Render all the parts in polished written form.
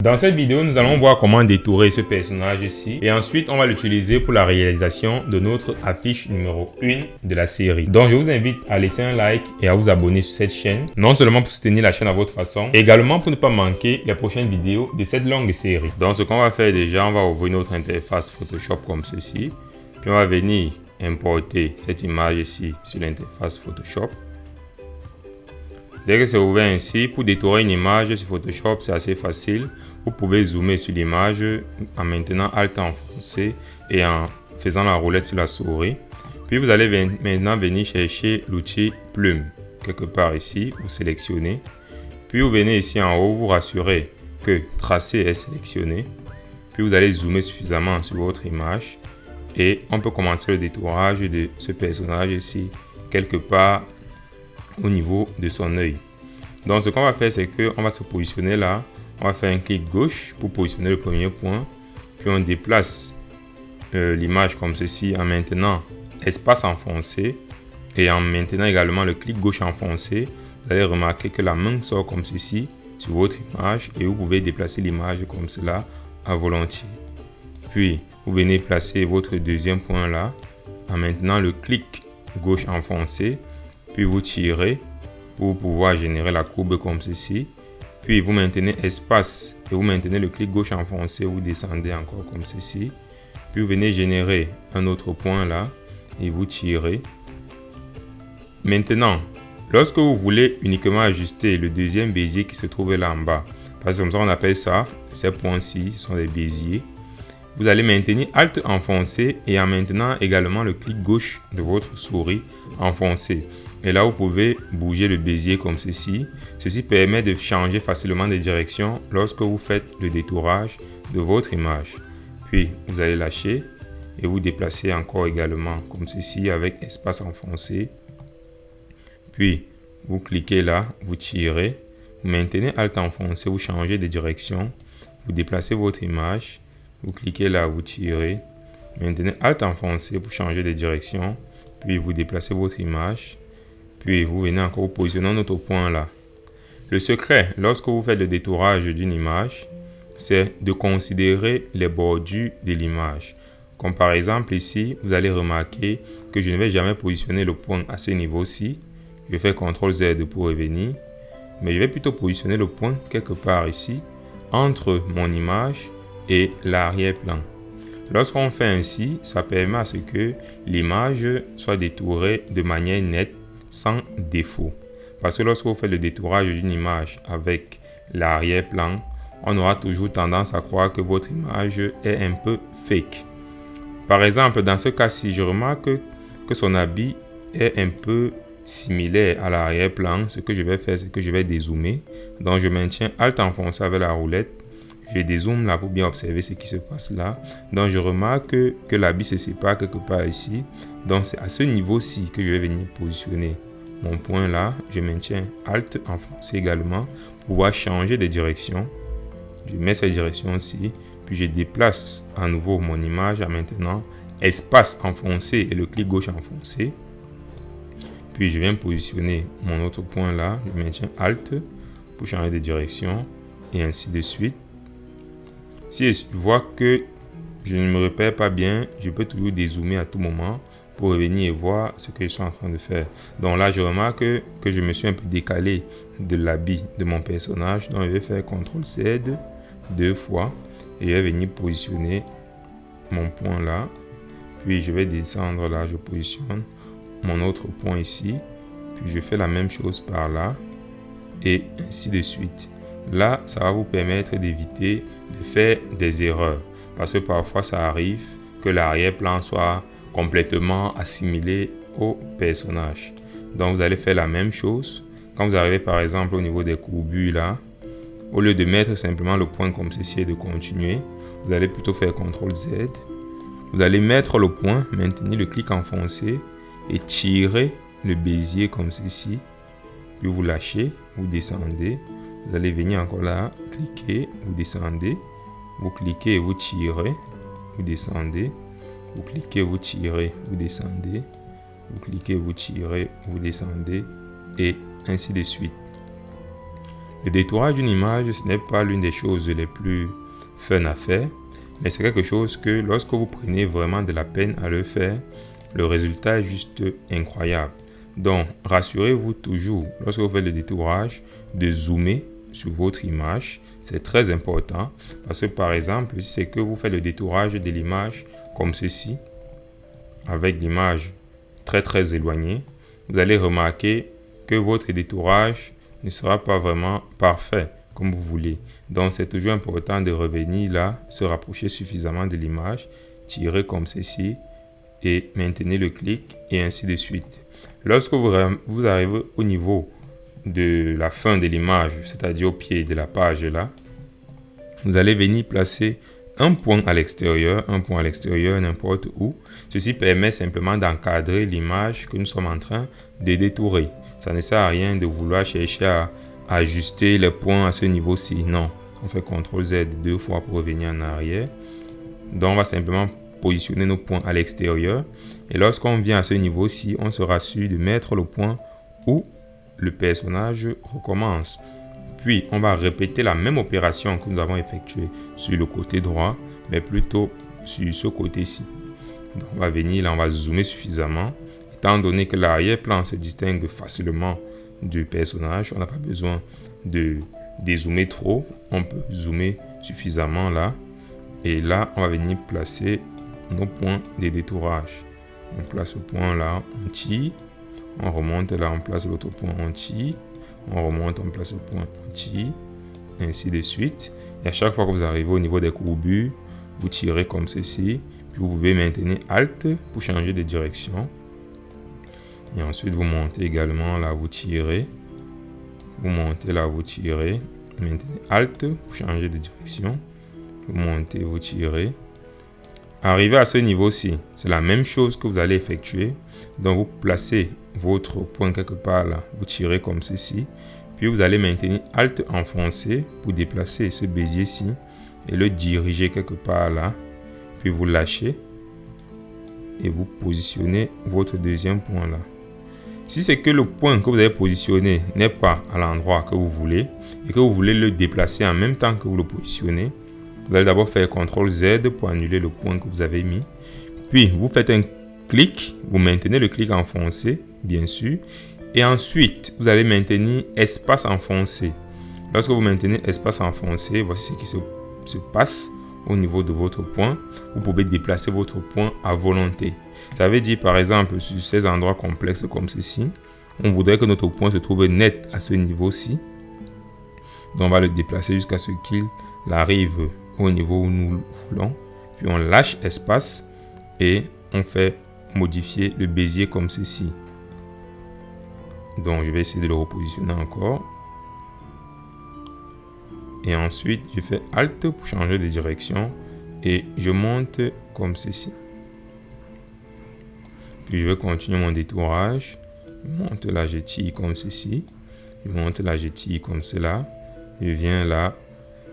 Dans cette vidéo, nous allons voir comment détourer ce personnage ici et ensuite on va l'utiliser pour la réalisation de notre affiche numéro 1 de la série. Donc je vous invite à laisser un like et à vous abonner sur cette chaîne, non seulement pour soutenir la chaîne à votre façon, également pour ne pas manquer les prochaines vidéos de cette longue série. Donc ce qu'on va faire déjà, on va ouvrir notre interface Photoshop comme ceci, puis on va venir importer cette image ici sur l'interface Photoshop. Dès que c'est ouvert ainsi, pour détourer une image sur Photoshop, c'est assez facile. Vous pouvez zoomer sur l'image en maintenant Alt enfoncé et en faisant la roulette sur la souris. Puis vous allez maintenant venir chercher l'outil plume. Quelque part ici, vous sélectionnez. Puis vous venez ici en haut, vous rassurez que tracé est sélectionné. Puis vous allez zoomer suffisamment sur votre image. Et on peut commencer le détourage de ce personnage ici, quelque part au niveau de son œil. Donc ce qu'on va faire, c'est qu'on va se positionner là, on va faire un clic gauche pour positionner le premier point, puis on déplace l'image comme ceci en maintenant espace enfoncé et en maintenant également le clic gauche enfoncé. Vous allez remarquer que la main sort comme ceci sur votre image et vous pouvez déplacer l'image comme cela à volontiers. Puis vous venez placer votre deuxième point là en maintenant le clic gauche enfoncé. Puis vous tirez pour pouvoir générer la courbe comme ceci. Puis vous maintenez espace et vous maintenez le clic gauche enfoncé, vous descendez encore comme ceci. Puis vous venez générer un autre point là et vous tirez. Maintenant, lorsque vous voulez uniquement ajuster le deuxième bézier qui se trouve là en bas, parce que comme ça on appelle ça, ces points-ci sont des béziers. Vous allez maintenir Alt enfoncé et en maintenant également le clic gauche de votre souris enfoncé. Et là, vous pouvez bouger le bézier comme ceci. Ceci permet de changer facilement de direction lorsque vous faites le détourage de votre image. Puis, vous allez lâcher et vous déplacer encore également comme ceci avec espace enfoncé. Puis, vous cliquez là, vous tirez. Vous maintenez Alt enfoncé, vous changez de direction. Vous déplacez votre image. Vous cliquez là, vous tirez. Maintenez Alt enfoncé pour changer de direction. Puis, vous déplacez votre image. Puis vous venez encore vous positionner un autre point là. Le secret, lorsque vous faites le détourage d'une image, c'est de considérer les bordures de l'image. Comme par exemple ici, vous allez remarquer que je ne vais jamais positionner le point à ce niveau-ci. Je fais CTRL Z pour revenir. Mais je vais plutôt positionner le point quelque part ici, entre mon image et l'arrière-plan. Lorsqu'on fait ainsi, ça permet à ce que l'image soit détourée de manière nette, sans défaut. Parce que lorsque vous faites le détourage d'une image avec l'arrière-plan, on aura toujours tendance à croire que votre image est un peu fake. Par exemple, dans ce cas-ci, je remarque que son habit est un peu similaire à l'arrière-plan. Ce que je vais faire, c'est que je vais dézoomer. Donc, je maintiens Alt enfoncé avec la roulette. Je dézoome là pour bien observer ce qui se passe là. Donc, je remarque que l'habit se sépare quelque part ici. Donc, c'est à ce niveau-ci que je vais venir positionner mon point là. Je maintiens Alt enfoncé également pour pouvoir changer de direction. Je mets cette direction-ci. Puis, je déplace à nouveau mon image en maintenant espace enfoncé et le clic gauche enfoncé. Puis, je viens positionner mon autre point là. Je maintiens Alt pour changer de direction et ainsi de suite. Si je vois que je ne me repère pas bien, je peux toujours dézoomer à tout moment pour revenir et voir ce que je suis en train de faire. Donc là, je remarque que je me suis un peu décalé de l'habit de mon personnage. Donc je vais faire CTRL Z 2 fois et je vais venir positionner mon point là. Puis je vais descendre là, je positionne mon autre point ici. Puis je fais la même chose par là et ainsi de suite. Là, ça va vous permettre d'éviter de faire des erreurs. Parce que parfois, ça arrive que l'arrière-plan soit complètement assimilé au personnage. Donc, vous allez faire la même chose. Quand vous arrivez par exemple au niveau des courbures là, au lieu de mettre simplement le point comme ceci et de continuer, vous allez plutôt faire CTRL Z. Vous allez mettre le point, maintenir le clic enfoncé et tirer le bézier comme ceci. Puis vous lâchez, vous descendez. Vous allez venir encore là, cliquez, vous descendez, vous cliquez et vous tirez, vous descendez, vous cliquez, vous tirez, vous descendez, vous cliquez, vous tirez, vous descendez et ainsi de suite. Le détourage d'une image, ce n'est pas l'une des choses les plus fun à faire, mais c'est quelque chose que lorsque vous prenez vraiment de la peine à le faire, le résultat est juste incroyable. Donc, rassurez-vous toujours, lorsque vous faites le détourage, de zoomer sur votre image. C'est très important parce que, par exemple, si c'est que vous faites le détourage de l'image comme ceci, avec l'image très éloignée, vous allez remarquer que votre détourage ne sera pas vraiment parfait comme vous voulez. Donc, c'est toujours important de revenir là, se rapprocher suffisamment de l'image, tirer comme ceci et maintenir le clic et ainsi de suite. Lorsque vous arrivez au niveau de la fin de l'image, c'est-à-dire au pied de la page là, vous allez venir placer un point à l'extérieur n'importe où. Ceci permet simplement d'encadrer l'image que nous sommes en train de détourer. Ça ne sert à rien de vouloir chercher à ajuster les points à ce niveau-ci. Non, on fait CTRL Z 2 fois pour revenir en arrière. Donc on va simplement positionner nos points à l'extérieur. Et lorsqu'on vient à ce niveau-ci, on sera sûr de mettre le point où le personnage recommence. Puis, on va répéter la même opération que nous avons effectuée sur le côté droit, mais plutôt sur ce côté-ci. Donc, on va venir là, on va zoomer suffisamment. Étant donné que l'arrière-plan se distingue facilement du personnage, on n'a pas besoin de dézoomer trop. On peut zoomer suffisamment là. Et là, on va venir placer nos points de détourage. On place le point là, on tire. On remonte là, on place l'autre point, on tire. On remonte, on place le point, on tire. Ainsi de suite. Et à chaque fois que vous arrivez au niveau des courbures, vous tirez comme ceci. Puis vous pouvez maintenir Alt pour changer de direction. Et ensuite, vous montez également là, vous tirez. Vous montez là, vous tirez. Maintenez Alt pour changer de direction. Vous montez, vous tirez. Arrivé à ce niveau-ci, c'est la même chose que vous allez effectuer. Donc, vous placez votre point quelque part là, vous tirez comme ceci. Puis, vous allez maintenir Alt enfoncé pour déplacer ce bézier-ci et le diriger quelque part là. Puis, vous lâchez et vous positionnez votre deuxième point là. Si c'est que le point que vous avez positionné n'est pas à l'endroit que vous voulez et que vous voulez le déplacer en même temps que vous le positionnez, vous allez d'abord faire CTRL Z pour annuler le point que vous avez mis. Puis, vous faites un clic, vous maintenez le clic enfoncé, bien sûr. Et ensuite, vous allez maintenir espace enfoncé. Lorsque vous maintenez espace enfoncé, voici ce qui se passe au niveau de votre point. Vous pouvez déplacer votre point à volonté. Ça veut dire, par exemple, sur ces endroits complexes comme ceci, on voudrait que notre point se trouve net à ce niveau-ci. Donc, on va le déplacer jusqu'à ce qu'il arrive au niveau où nous voulons. Puis, on lâche espace et on fait modifier le bézier comme ceci. Donc, je vais essayer de le repositionner encore. Et ensuite, je fais Alt pour changer de direction et je monte comme ceci. Puis, je vais continuer mon détourage. Je monte là, je tire comme ceci. Je monte là, je tire comme cela. Je viens là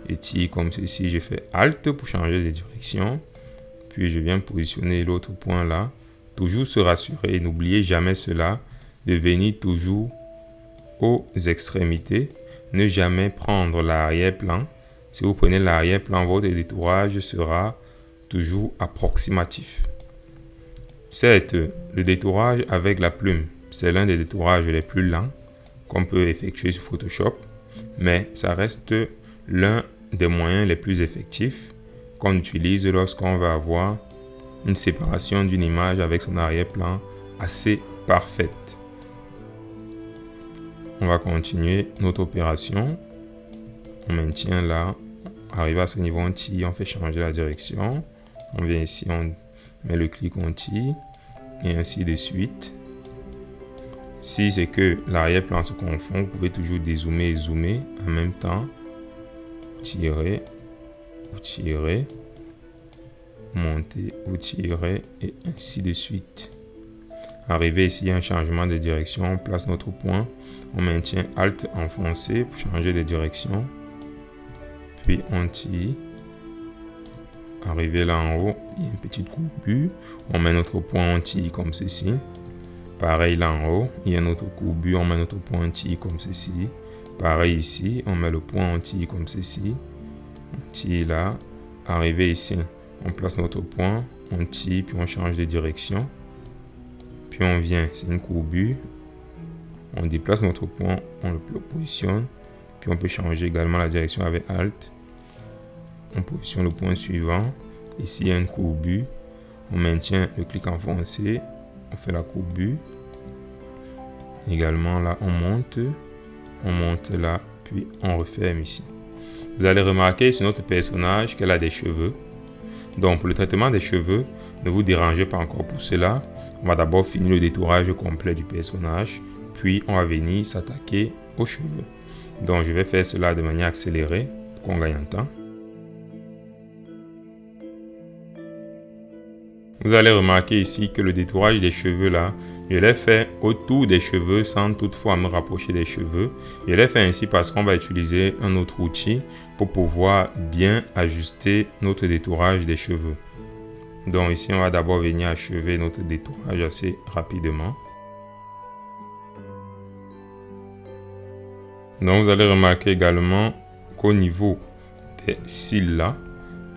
et tire comme ceci. Je fais Alt pour changer de direction. Puis, je viens positionner l'autre point là. Toujours se rassurer et n'oubliez jamais cela, de venir toujours aux extrémités. Ne jamais prendre l'arrière-plan. Si vous prenez l'arrière-plan, votre détourage sera toujours approximatif. Certes, le détourage avec la plume, c'est l'un des détourages les plus lents qu'on peut effectuer sur Photoshop, mais ça reste l'un des moyens les plus effectifs qu'on utilise lorsqu'on va avoir une séparation d'une image avec son arrière-plan assez parfaite. On va continuer notre opération. On maintient là. Arrivé à ce niveau, on tire, on fait changer la direction. On vient ici, on met le clic, on tire. Et ainsi de suite. Si c'est que l'arrière-plan se confond, vous pouvez toujours dézoomer et zoomer en même temps. Tirer, vous tirez. Monter, vous tirez et ainsi de suite. Arrivé ici, il y a un changement de direction. On place notre point. On maintient Alt enfoncé pour changer de direction. Puis on tire. Arrivé là en haut, il y a une petite courbure. On met notre point, on tire comme ceci. Pareil là en haut, il y a notre courbure. On met notre point, on tire comme ceci. Pareil ici, on met le point, on tire comme ceci. On tire là. Arrivé ici, on place notre point, on tire, puis on change de direction. Puis on vient, c'est une courbure. On déplace notre point, on le positionne. Puis on peut changer également la direction avec Alt. On positionne le point suivant. Ici, il y a une courbure. On maintient le clic enfoncé. On fait la courbure. Également là, on monte là, puis on referme ici. Vous allez remarquer sur notre personnage qu'elle a des cheveux. Donc pour le traitement des cheveux, ne vous dérangez pas encore pour cela. On va d'abord finir le détourage complet du personnage, puis on va venir s'attaquer aux cheveux. Donc je vais faire cela de manière accélérée pour qu'on gagne en temps. Vous allez remarquer ici que le détourage des cheveux là, je l'ai fait autour des cheveux sans toutefois me rapprocher des cheveux. Je l'ai fait ainsi parce qu'on va utiliser un autre outil pour pouvoir bien ajuster notre détourage des cheveux. Donc ici, on va d'abord venir achever notre détourage assez rapidement. Donc vous allez remarquer également qu'au niveau des cils là,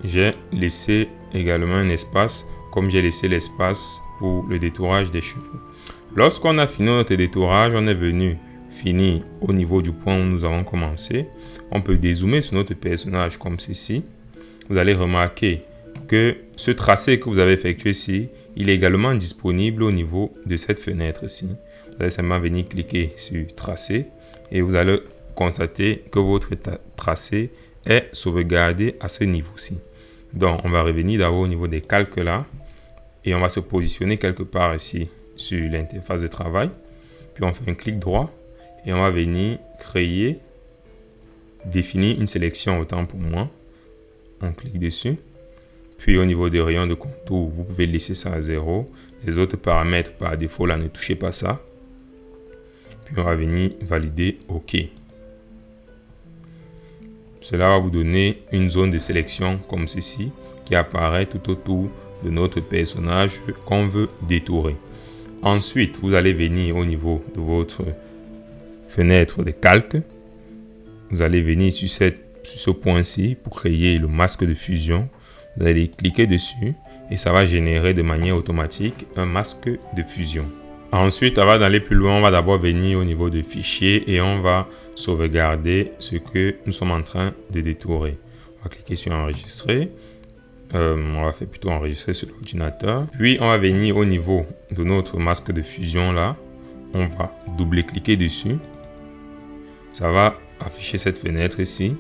j'ai laissé également un espace comme j'ai laissé l'espace pour le détourage des cheveux. Lorsqu'on a fini notre détourage, on est venu finir au niveau du point où nous avons commencé. On peut dézoomer sur notre personnage comme ceci. Vous allez remarquer que ce tracé que vous avez effectué ici, il est également disponible au niveau de cette fenêtre-ci. Vous allez simplement venir cliquer sur tracé et vous allez constater que votre tracé est sauvegardé à ce niveau-ci. Donc, on va revenir d'abord au niveau des calques là et on va se positionner quelque part ici sur l'interface de travail. Puis on fait un clic droit et on va venir créer, définir une sélection autant pour moi. On clique dessus. Puis au niveau des rayons de contour, vous pouvez laisser ça à 0. Les autres paramètres par défaut là, ne touchez pas ça. Puis on va venir valider OK. Cela va vous donner une zone de sélection comme ceci qui apparaît tout autour de notre personnage qu'on veut détourer. Ensuite, vous allez venir au niveau de votre fenêtre de calque. Vous allez venir sur ce point-ci pour créer le masque de fusion. Vous allez cliquer dessus et ça va générer de manière automatique un masque de fusion. Ensuite, avant d'aller plus loin, on va d'abord venir au niveau de fichier et on va sauvegarder ce que nous sommes en train de détourer. On va cliquer sur enregistrer. On va faire plutôt enregistrer sur l'ordinateur. Puis, on va venir au niveau de notre masque de fusion là. On va double-cliquer dessus. Ça va afficher cette fenêtre ici.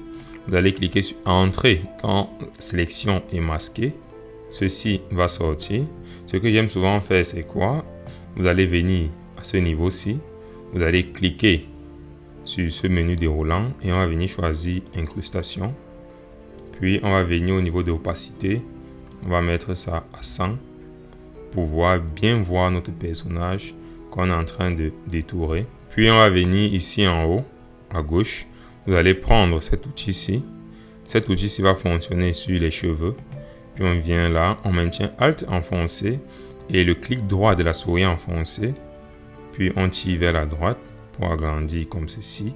Vous allez cliquer sur Entrée quand sélection est masquée. Ceci va sortir. Ce que j'aime souvent faire, c'est quoi? Vous allez venir à ce niveau-ci. Vous allez cliquer sur ce menu déroulant et on va venir choisir Incrustation. Puis, on va venir au niveau de l'opacité. On va mettre ça à 100 pour bien voir notre personnage qu'on est en train de détourer. Puis, on va venir ici en haut, à gauche. Vous allez prendre cet outil-ci. Cet outil-ci va fonctionner sur les cheveux. Puis, on vient là, on maintient Alt enfoncé et le clic droit de la souris enfoncé. Puis, on tire vers la droite pour agrandir comme ceci.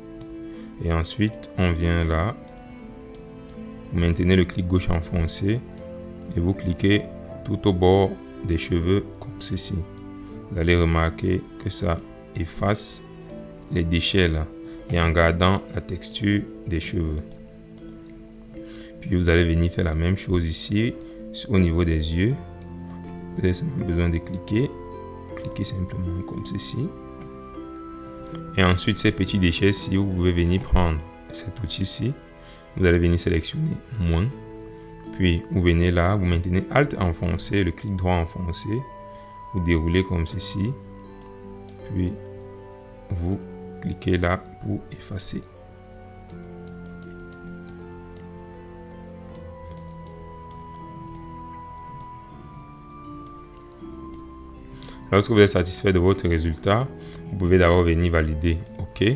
Et ensuite, on vient là. Vous maintenez le clic gauche enfoncé et vous cliquez tout au bord des cheveux comme ceci. Vous allez remarquer que ça efface les déchets là et en gardant la texture des cheveux. Puis vous allez venir faire la même chose ici au niveau des yeux. Vous avez simplement besoin de cliquer. Cliquez simplement comme ceci. Et ensuite ces petits déchets ici, vous pouvez venir prendre cet outil-ci. Vous allez venir sélectionner moins. Puis vous venez là, vous maintenez Alt enfoncé, le clic droit enfoncé. Vous déroulez comme ceci. Puis vous cliquez là pour effacer. Lorsque vous êtes satisfait de votre résultat, vous pouvez d'abord venir valider OK.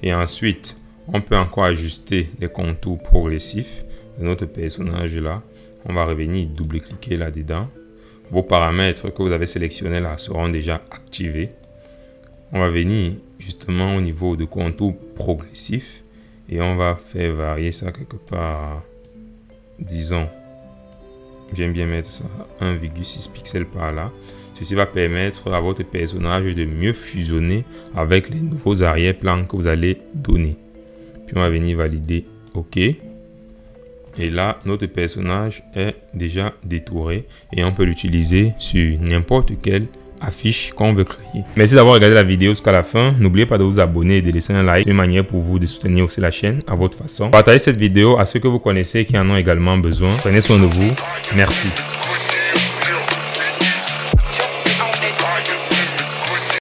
Et ensuite, on peut encore ajuster les contours progressifs de notre personnage là. On va revenir double-cliquer là-dedans. Vos paramètres que vous avez sélectionnés là seront déjà activés. On va venir justement au niveau de contour progressif et on va faire varier ça quelque part, disons, j'aime bien mettre ça à 1,6 pixels par là. Ceci va permettre à votre personnage de mieux fusionner avec les nouveaux arrière-plans que vous allez donner. Puis on va venir valider OK. Et là, notre personnage est déjà détouré et on peut l'utiliser sur n'importe quelle affiche qu'on veut créer. Merci d'avoir regardé la vidéo jusqu'à la fin. N'oubliez pas de vous abonner et de laisser un like. C'est une manière pour vous de soutenir aussi la chaîne à votre façon. Partagez cette vidéo à ceux que vous connaissez qui en ont également besoin. Prenez soin de vous. Merci.